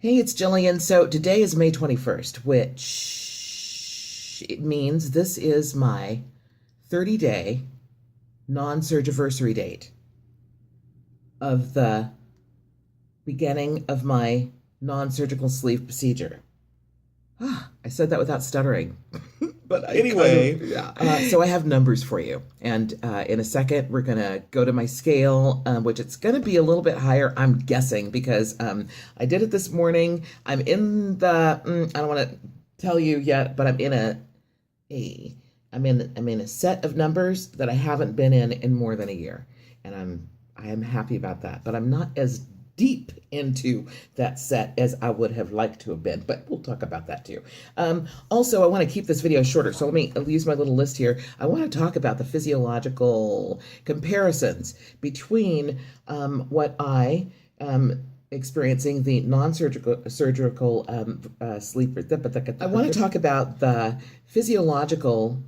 Hey, it's Gillian. So today is May 21st, which it means this is my 30-day non-surgiversary date of the beginning of my non-surgical sleeve procedure. I said that without stuttering. But anyway, so I have numbers for you. And in a second, we're going to go to my scale, which it's going to be a little bit higher, I'm guessing, because I did it this morning. I'm in the, I don't want to tell you yet, but I'm in I'm in a set of numbers that I haven't been in more than a year. And I am happy about that. But I'm not as deep into that set as I would have liked to have been, but we'll talk about that too. Also, I want to keep this video shorter, so let me use my little list here. I want to talk about the physiological comparisons between what I experiencing the non-surgical sleep. I want to talk about the physiological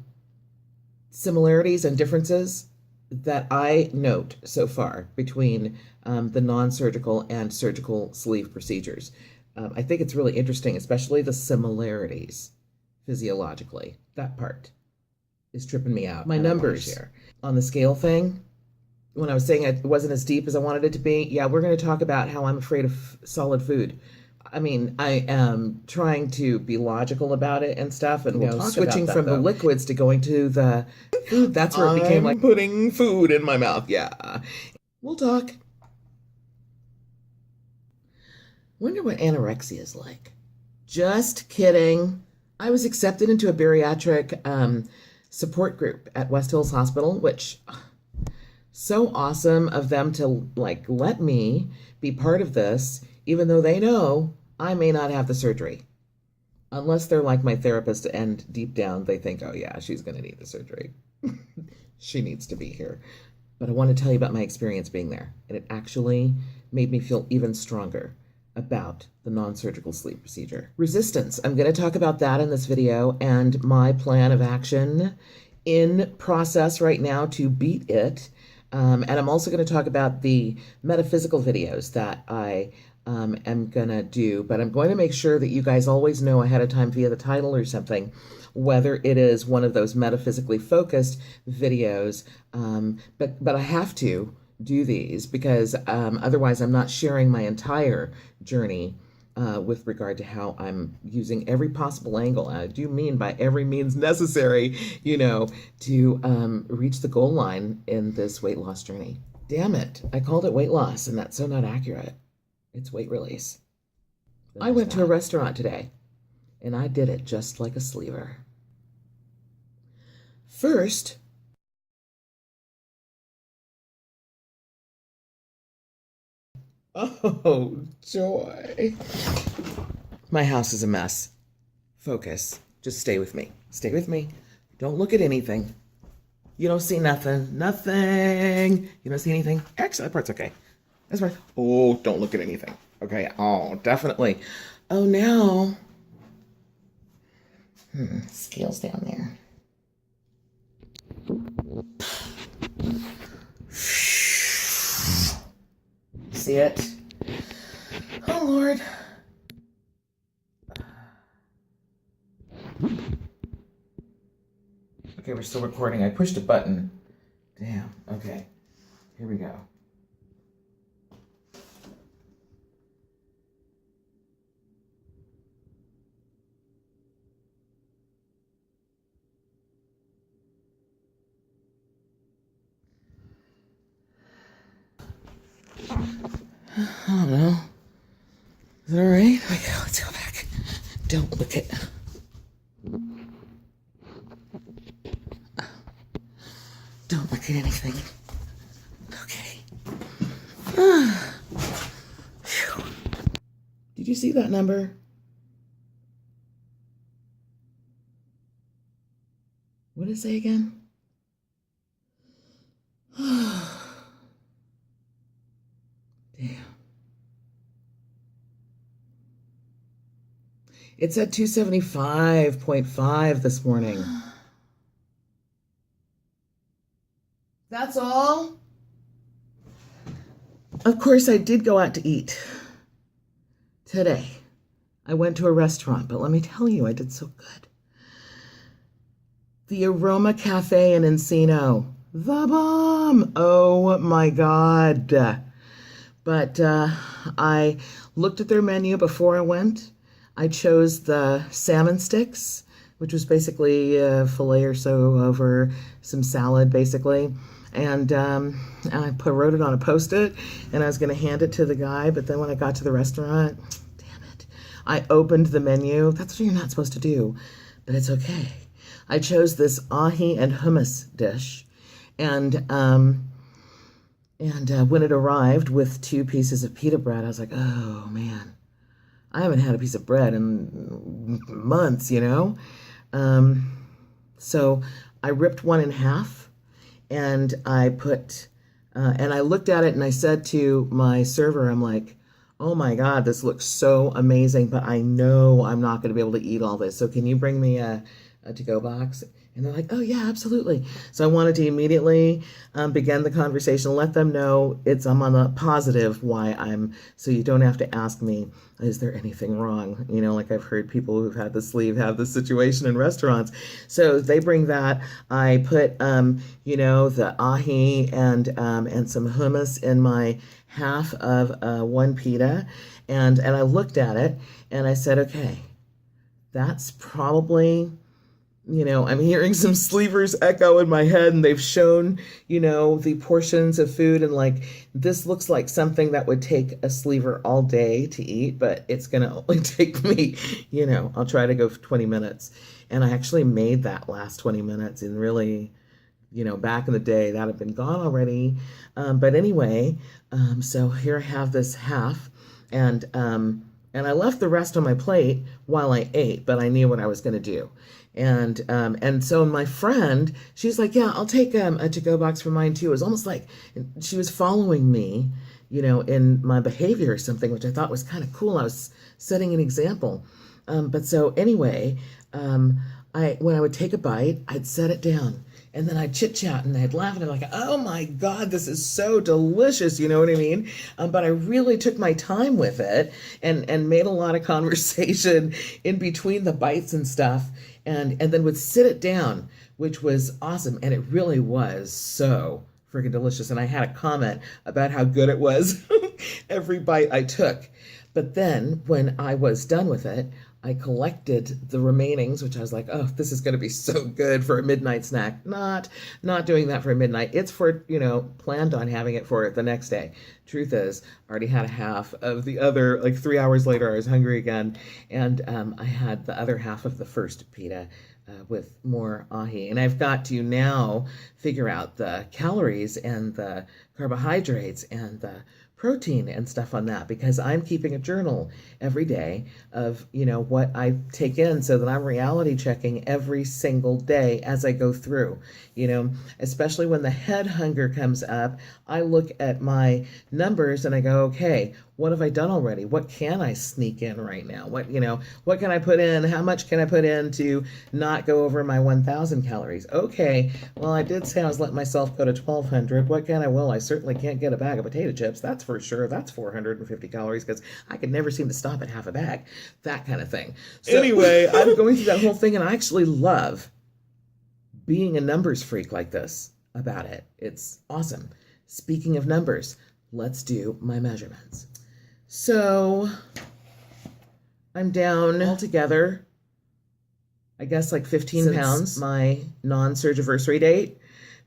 similarities and differences that I note so far between the non-surgical and surgical sleeve procedures. I think it's really interesting, especially the similarities physiologically. That part is tripping me out. My numbers on the scale thing, when I was saying it wasn't as deep as I wanted it to be, yeah, we're going to talk about how I'm afraid of solid food. I mean, I am trying to be logical about it and stuff, and we'll talk switching about that, from the liquids to going to the food. That's where it became like putting food in my mouth. Yeah, we'll talk. Wonder what anorexia is like. Just kidding. I was accepted into a bariatric support group at West Hills Hospital, which so awesome of them to like let me be part of this, even though they know I may not have the surgery. Unless they're like my therapist and deep down they think, oh yeah, she's going to need the surgery. She needs to be here. But I want to tell you about my experience being there. And it actually made me feel even stronger about the non-surgical sleep procedure. Resistance. I'm going to talk about that in this video and my plan of action in process right now to beat it. And I'm also going to talk about the metaphysical videos that I am going to do, but I'm going to make sure that you guys always know ahead of time via the title or something, whether it is one of those metaphysically focused videos, but I have to do these because otherwise I'm not sharing my entire journey with regard to how I'm using every possible angle. And I do mean by every means necessary, to reach the goal line in this weight loss journey. Damn it. I called it weight loss, and that's so not accurate. It's weight release. I went to a restaurant today, and I did it just like a sleever. First, oh, joy. My house is a mess. Focus. Just stay with me. Stay with me. Don't look at anything. You don't see nothing. Nothing. You don't see anything. Actually, that part's okay. That's right. Oh, don't look at anything. Okay. Oh, definitely. Oh, now. Scale's down there. See it? Oh, Lord. Okay, we're still recording. I pushed a button. Damn. Okay. Here we go. I don't know. Is it all right? Okay, let's go back. Don't look at... Don't look at anything. Okay. Did you see that number? What did it say again? Damn. It's at 275.5 this morning. That's all? Of course, I did go out to eat today. I went to a restaurant, but let me tell you, I did so good. The Aroma Cafe in Encino. The bomb! Oh my God. But I looked at their menu before I went. I chose the salmon sticks, which was basically a filet or so over some salad, basically. And I wrote it on a Post-it, and I was going to hand it to the guy. But then when I got to the restaurant, damn it, I opened the menu. That's what you're not supposed to do, but it's okay. I chose this ahi and hummus dish, and when it arrived with 2 pieces of pita bread, I was like, oh man, I haven't had a piece of bread in months, So I ripped one in half, and I put, and I looked at it and I said to my server, I'm like, oh my God, this looks so amazing, but I know I'm not going to be able to eat all this. So can you bring me a to-go box? And they're like, oh yeah, absolutely. So I wanted to immediately begin the conversation, let them know I'm on the positive so you don't have to ask me, is there anything wrong? Like I've heard people who've had the sleeve have this situation in restaurants. So they bring that. I put, the ahi and some hummus in my half of one pita. And I looked at it and I said, okay, that's probably, I'm hearing some sleevers echo in my head, and they've shown, the portions of food, and like, this looks like something that would take a sleever all day to eat, but it's going to only take me, I'll try to go for 20 minutes. And I actually made that last 20 minutes, and really, back in the day, that had been gone already. But anyway, so here I have this half, and I left the rest on my plate while I ate, but I knew what I was going to do. And so my friend, she's like, yeah, I'll take a to-go box for mine too. It was almost like she was following me, in my behavior or something, which I thought was kind of cool. I was setting an example. But so anyway, when I would take a bite, I'd set it down. And then I'd chit-chat and I'd laugh and I'm like, oh my God, this is so delicious, you know what I mean? But I really took my time with it and made a lot of conversation in between the bites and stuff, and then would sit it down, which was awesome. And it really was so freaking delicious. And I had a comment about how good it was every bite I took. But then when I was done with it, I collected the remainings, which I was like, oh, this is going to be so good for a midnight snack. Not doing that for a midnight. It's for, planned on having it for the next day. Truth is, I already had a half of the other, like 3 hours later, I was hungry again. And I had the other half of the first pita with more ahi. And I've got to now figure out the calories and the carbohydrates and the protein and stuff on that, because I'm keeping a journal every day of, what I take in, so that I'm reality checking every single day as I go through, especially when the head hunger comes up. I look at my numbers and I go, okay, what have I done already? What can I sneak in right now? What can I put in? How much can I put in to not go over my 1,000 calories? Okay, well, I did say I was letting myself go to 1,200. What can I? Well, I certainly can't get a bag of potato chips. That's for sure. That's 450 calories, because I could never seem to stop at half a bag. That kind of thing. So anyway, I'm going through that whole thing, and I actually love being a numbers freak like this about it. It's awesome. Speaking of numbers, let's do my measurements. So I'm down altogether, I guess, like 15 pounds. My non-surgiversary date,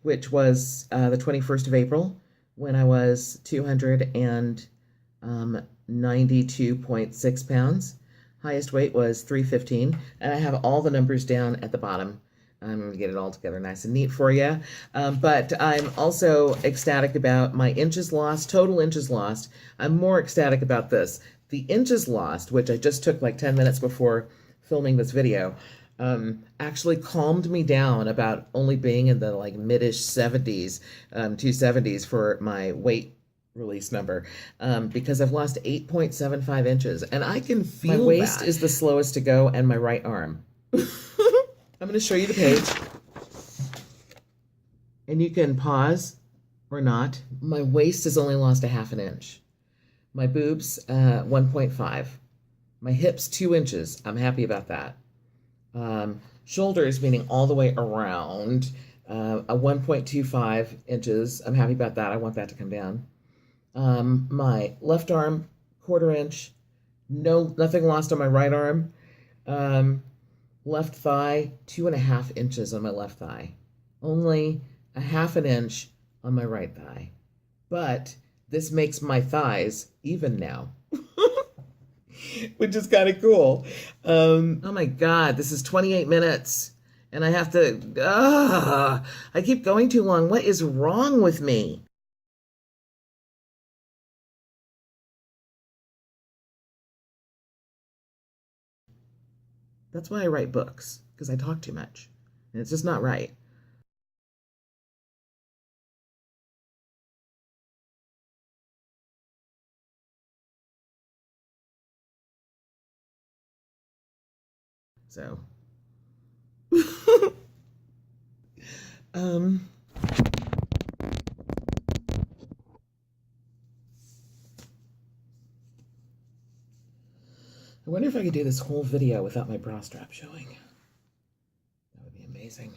which was the 21st of April, when I was 292.6 pounds. Highest weight was 315, and I have all the numbers down at the bottom. I'm going to get it all together nice and neat for you. But I'm also ecstatic about my inches lost, total inches lost. I'm more ecstatic about this. The inches lost, which I just took like 10 minutes before filming this video, actually calmed me down about only being in the like mid-ish 70s, 270s for my weight release number, because I've lost 8.75 inches, and I can feel my waist is the slowest to go, and my right arm. I'm going to show you the page, and you can pause or not. My waist has only lost a half an inch. My boobs, 1.5. My hips 2 inches. I'm happy about that. Shoulders, meaning all the way around, a 1.25 inches. I'm happy about that. I want that to come down. My left arm, 1/4 inch. Nothing lost on my right arm. Left thigh, 2.5 inches on my left thigh. Only a 1/2 inch on my right thigh. But this makes my thighs even now. Which is kind of cool. Oh my God, this is 28 minutes. And I have to, I keep going too long. What is wrong with me? That's why I write books, because I talk too much. And it's just not right. So, um, I wonder if I could do this whole video without my bra strap showing. That would be amazing.